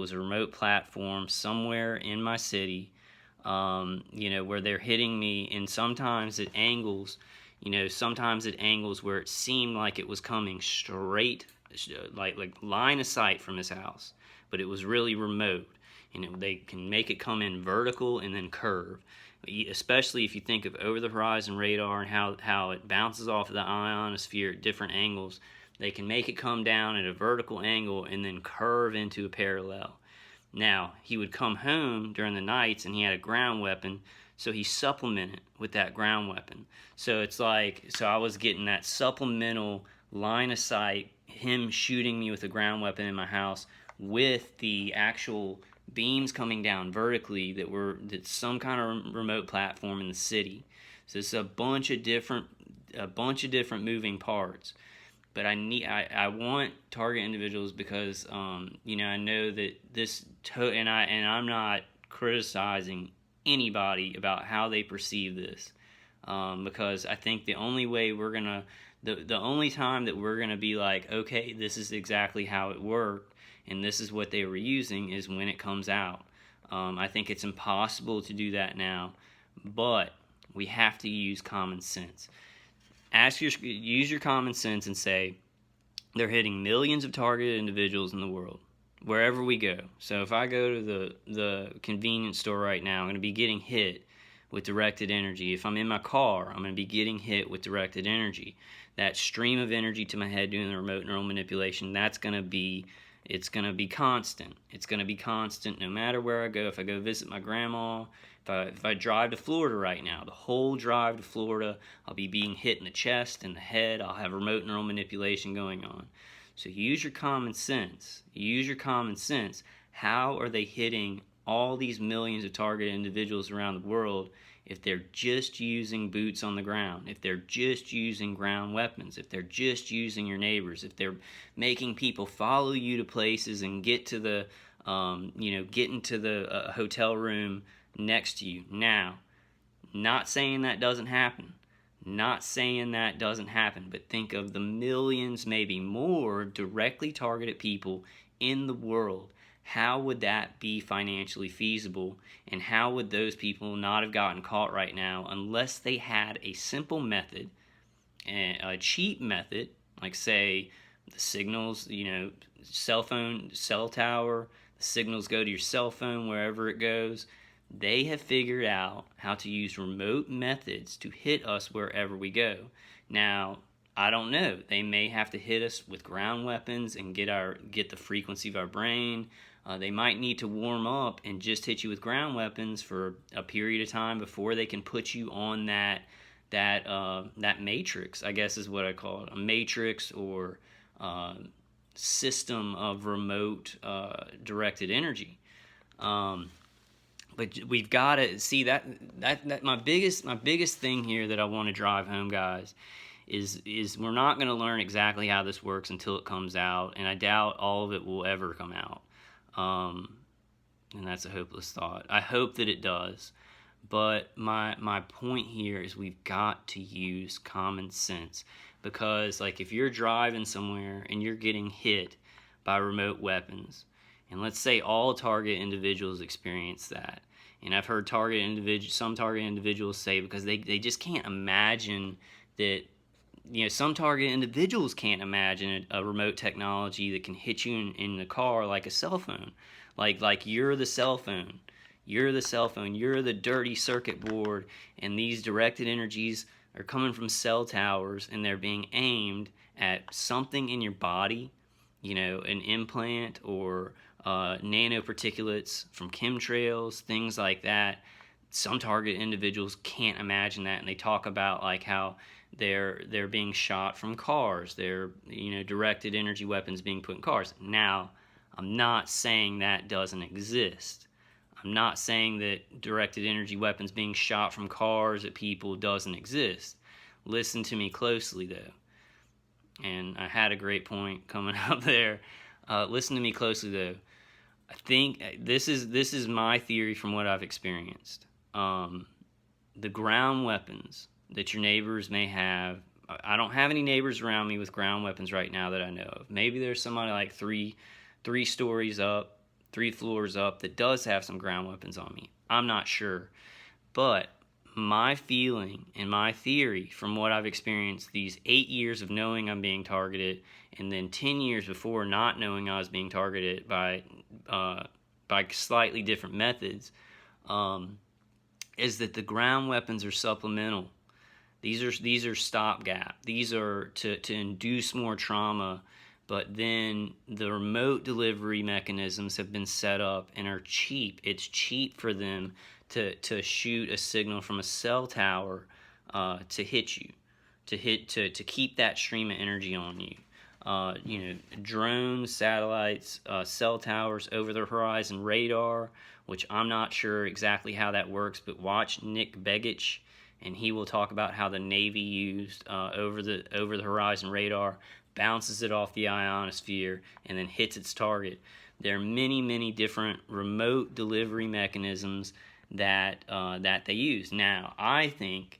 was a remote platform somewhere in my city, where they're hitting me, and sometimes at angles, where it seemed like it was coming straight, like line of sight from his house, but it was really remote. They can make it come in vertical and then curve, especially if you think of over-the-horizon radar and how it bounces off of the ionosphere at different angles. They can make it come down at a vertical angle and then curve into a parallel. Now, he would come home during the nights and he had a ground weapon, so he supplemented with that ground weapon. So I was getting that supplemental line of sight, him shooting me with a ground weapon in my house, with the actual beams coming down vertically that's some kind of remote platform in the city. So it's a bunch of different moving parts. But I want target individuals because I know that and I'm not criticizing anybody about how they perceive this, because I think the only time that we're gonna be like, okay, this is exactly how it worked and this is what they were using, is when it comes out. I think it's impossible to do that now, but we have to use common sense. Use your common sense and say, they're hitting millions of targeted individuals in the world, wherever we go. So if I go to the convenience store right now, I'm going to be getting hit with directed energy. If I'm in my car, I'm going to be getting hit with directed energy. That stream of energy to my head doing the remote neural manipulation, it's going to be constant. It's going to be constant no matter where I go. If I go visit my grandma, if I drive to Florida right now, the whole drive to Florida, I'll be being hit in the chest and the head. I'll have remote neural manipulation going on. So use your common sense. How are they hitting all these millions of targeted individuals around the world if they're just using boots on the ground, if they're just using ground weapons, if they're just using your neighbors, if they're making people follow you to places and get into the hotel room next to you? Now, not saying that doesn't happen, but think of the millions, maybe more, directly targeted people in the world. How would that be financially feasible, and how would those people not have gotten caught right now unless they had a simple method, a cheap method, like say the signals, cell tower, the signals go to your cell phone wherever it goes. They have figured out how to use remote methods to hit us wherever we go. Now, I don't know. They may have to hit us with ground weapons and get the frequency of our brain. They might need to warm up and just hit you with ground weapons for a period of time before they can put you on that matrix, I guess is what I call it, a matrix or system of remote directed energy. But we've got to see that my biggest thing here that I want to drive home, guys, is we're not going to learn exactly how this works until it comes out, and I doubt all of it will ever come out. And that's a hopeless thought. I hope that it does, but my point here is we've got to use common sense, because like if you're driving somewhere and you're getting hit by remote weapons, and let's say all target individuals experience that, and I've heard some target individuals say, because they just can't imagine that, some target individuals can't imagine a remote technology that can hit you in the car like a cell phone. Like you're the cell phone. You're the dirty circuit board, and these directed energies are coming from cell towers, and they're being aimed at something in your body, an implant or nanoparticulates from chemtrails, things like that. Some target individuals can't imagine that, and they talk about like how they're being shot from cars. They're directed energy weapons being put in cars. Now, I'm not saying that doesn't exist. I'm not saying that directed energy weapons being shot from cars at people doesn't exist. Listen to me closely, though. And I had a great point coming up there. Listen to me closely, though. I think this is my theory from what I've experienced. The ground weapons that your neighbors may have. I don't have any neighbors around me with ground weapons right now that I know of. Maybe there's somebody like three stories up, 3 floors up that does have some ground weapons on me. I'm not sure. But my feeling and my theory from what I've experienced these 8 years of knowing I'm being targeted, and then 10 years before not knowing I was being targeted by slightly different methods, is that the ground weapons are supplemental. These are stopgap. These are to induce more trauma, but then the remote delivery mechanisms have been set up and are cheap. It's cheap for them to shoot a signal from a cell tower to hit you, to keep that stream of energy on you. Drones, satellites, cell towers, over-the-horizon radar, which I'm not sure exactly how that works, but watch Nick Begich, and he will talk about how the Navy used over-the-horizon radar, bounces it off the ionosphere, and then hits its target. There are many, many different remote delivery mechanisms that they use. Now, I think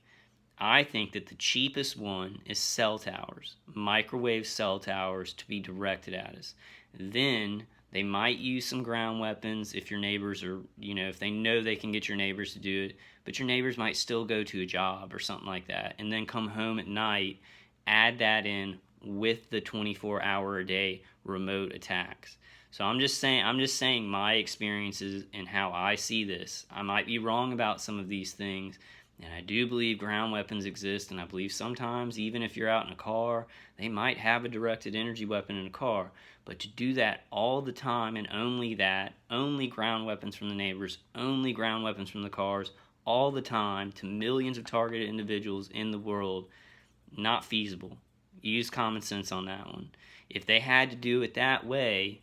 that the cheapest one is cell towers, microwave cell towers to be directed at us. Then they might use some ground weapons if your neighbors are, if they know they can get your neighbors to do it, but your neighbors might still go to a job or something like that, and then come home at night, add that in with the 24-hour-a-day remote attacks. So I'm just saying my experiences and how I see this. I might be wrong about some of these things, and I do believe ground weapons exist, and I believe sometimes, even if you're out in a car, they might have a directed energy weapon in a car. But to do that all the time and only that, only ground weapons from the neighbors, only ground weapons from the cars, all the time to millions of targeted individuals in the world, not feasible. Use common sense on that one. If they had to do it that way,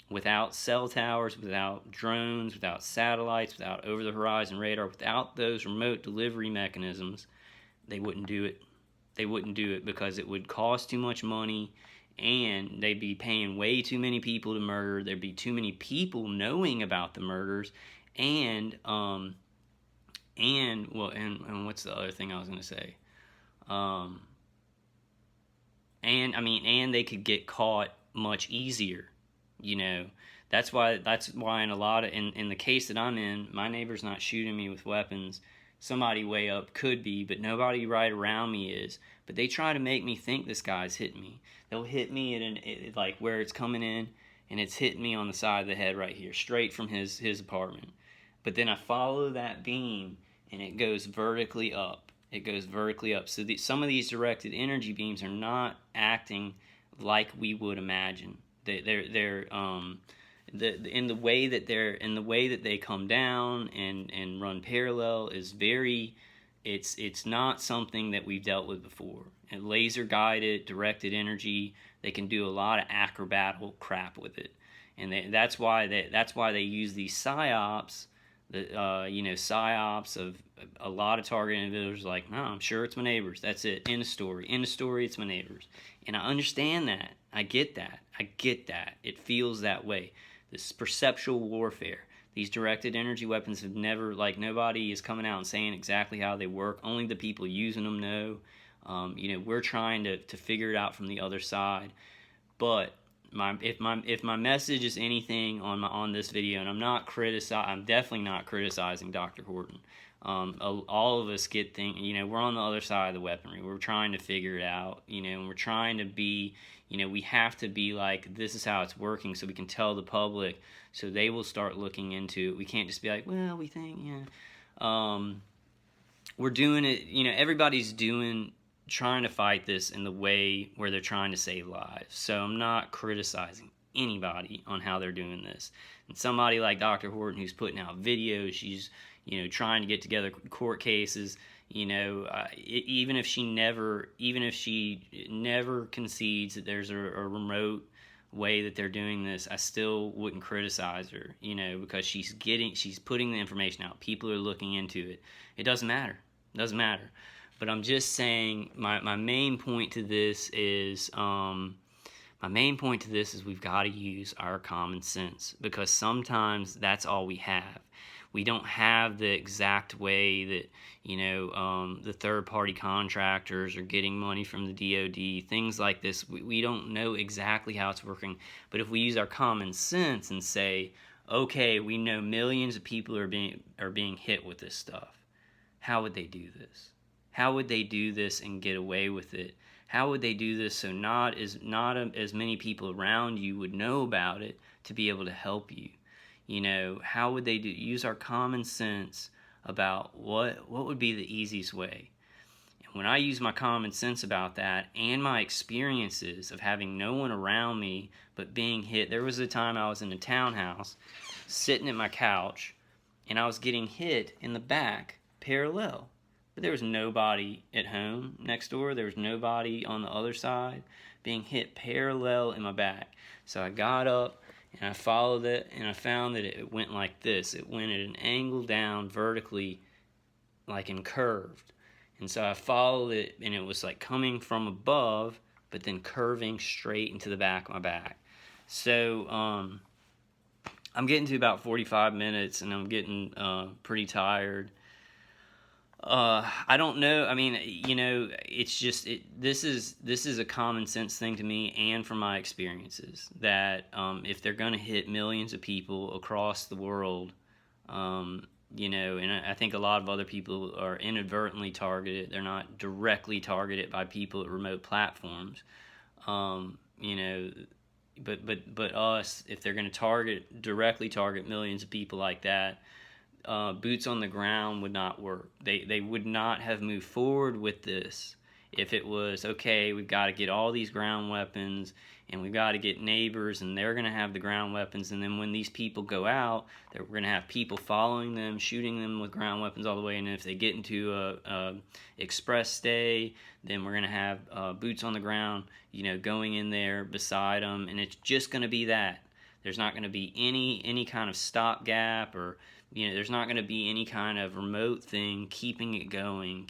without cell towers, without drones, without satellites, without over-the-horizon radar, without those remote delivery mechanisms, they wouldn't do it. They wouldn't do it because it would cost too much money, and they'd be paying way too many people to murder. There'd be too many people knowing about the murders, and what's the other thing I was going to say? And they could get caught much easier. That's why in a lot of in the case that I'm in, my neighbor's not shooting me with weapons. Somebody way up could be, but nobody right around me is. But they try to make me think this guy's hitting me. They'll hit me at like where it's coming in, and it's hitting me on the side of the head right here, straight from his apartment. But then I follow that beam, and it goes vertically up. It goes vertically up. So some of these directed energy beams are not acting like we would imagine. They're in the way that they come down and run parallel is very, it's not something that we've dealt with before. And laser guided directed energy, they can do a lot of acrobatical crap with it, and that's why they use these psyops. Psyops of a lot of target individuals like, no, I'm sure it's my neighbors. That's it. End of story. End of story. It's my neighbors. And I understand that. I get that. It feels that way. This is perceptual warfare. These directed energy weapons have never, nobody is coming out and saying exactly how they work. Only the people using them know. We're trying to figure it out from the other side. But if my message is anything on this video, and I'm definitely not criticizing Dr. Horton. All of us get we're on the other side of the weaponry. We're trying to figure it out, and we're trying to be, we have to be like, this is how it's working, so we can tell the public, so they will start looking into it. We can't just be like, well, we think, we're doing it, everybody's trying to fight this in the way where they're trying to save lives. So I'm not criticizing anybody on how they're doing this. And somebody like Dr. Horton, who's putting out videos, she's trying to get together court cases. Even if she never concedes that there's a remote way that they're doing this, I still wouldn't criticize her. Because she's putting the information out. People are looking into it. It doesn't matter. But I'm just saying, my main point to this is we've got to use our common sense, because sometimes that's all we have. We don't have the exact way that the third-party contractors are getting money from the DoD, things like this. We don't know exactly how it's working. But if we use our common sense and say, okay, we know millions of people are being hit with this stuff. How would they do this? How would they do this and get away with it? How would they do this so not as many people around you would know about it to be able to help you? You know, how would they use our common sense about what would be the easiest way? And when I use my common sense about that and my experiences of having no one around me but being hit, there was a time I was in a townhouse sitting at my couch and I was getting hit in the back parallel. But there was nobody at home next door. There was nobody on the other side, being hit parallel in my back. So I got up and I followed it, and I found that it went like this. It went at an angle down vertically, like in curved. And so I followed it, and it was like coming from above, but then curving straight into the back of my back. So I'm getting to about 45 minutes, and I'm getting pretty tired. I don't know. I mean, you know, it's just this is a common sense thing to me, and from my experiences, that if they're going to hit millions of people across the world, you know, and I think a lot of other people are inadvertently targeted. They're not directly targeted by people at remote platforms, you know. But us, if they're going to directly target millions of people like that. Boots on the ground would not work. They would not have moved forward with this if it was, okay, we've got to get all these ground weapons and we've got to get neighbors and they're going to have the ground weapons, and then when these people go out, we're going to have people following them, shooting them with ground weapons all the way, and if they get into a express stay, then we're going to have boots on the ground, you know, going in there beside them, and it's just going to be that. There's not going to be any kind of stopgap, or you know, there's not going to be any kind of remote thing keeping it going.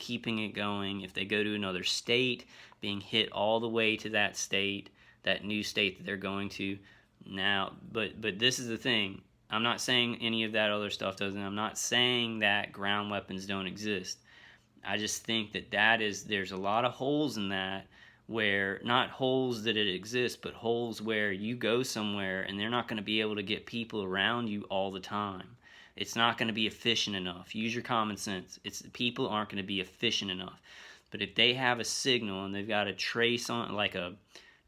If they go to another state, being hit all the way to that state, that new state that they're going to. Now, but this is the thing. I'm not saying any of that other stuff doesn't. I'm not saying that ground weapons don't exist. I just think that there's a lot of holes in that, where not holes that it exists, but holes where you go somewhere and they're not going to be able to get people around you all the time. It's not going to be efficient enough. Use your common sense. People aren't going to be efficient enough. But if they have a signal and they've got a trace on, like a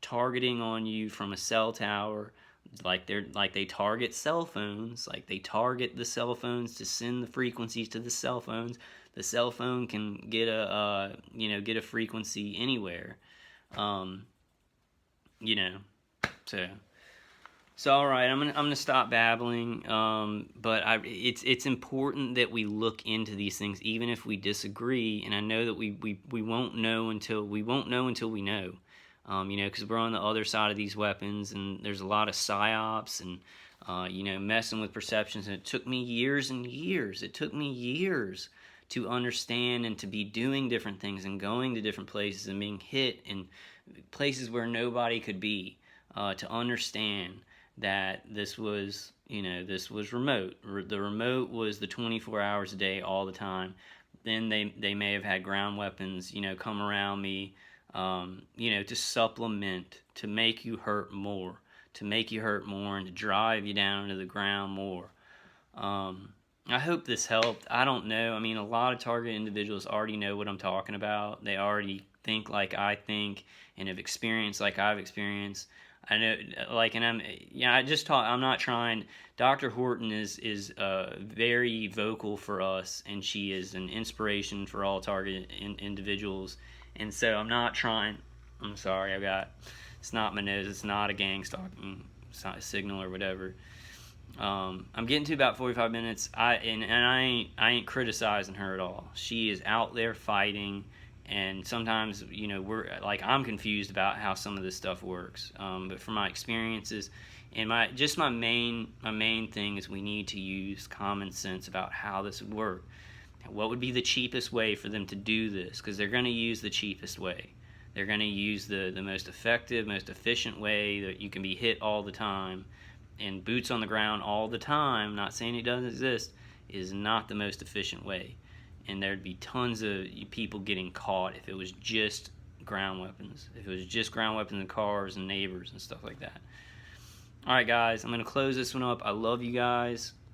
targeting on you from a cell tower, like they target cell phones, like they target the cell phones to send the frequencies to the cell phones. The cell phone can get a frequency anywhere. You know, so all right, I'm gonna stop babbling. But it's important that we look into these things, even if we disagree. And I know that we won't know until we know. You know, because we're on the other side of these weapons, and there's a lot of psyops and you know, messing with perceptions. And it took me years and years. It took me years to understand and to be doing different things and going to different places and being hit in places where nobody could be, to understand that this was remote. The remote was the 24 hours a day, all the time. Then they may have had ground weapons, you know, come around me, you know, to supplement, to make you hurt more, and to drive you down to the ground more. I hope this helped. I don't know. I mean, a lot of targeted individuals already know what I'm talking about. They already think like I think and have experienced like I've experienced. I know, like, and I'm not trying. Dr. Horton is very vocal for us, and she is an inspiration for all targeted individuals. And so I'm not trying. I'm sorry, it's not my nose. It's not a gang stalking signal or whatever. I'm getting to about 45 minutes. I ain't criticizing her at all. She is out there fighting, and sometimes, you know, I'm confused about how some of this stuff works. But from my experiences, and my main thing is we need to use common sense about how this would work. What would be the cheapest way for them to do this? Because they're going to use the cheapest way. They're going to use the most effective, most efficient way that you can be hit all the time. And boots on the ground all the time, not saying it doesn't exist, is not the most efficient way. And there'd be tons of people getting caught if it was just ground weapons. If it was just ground weapons in cars and neighbors and stuff like that. All right, guys, I'm going to close this one up. I love you guys.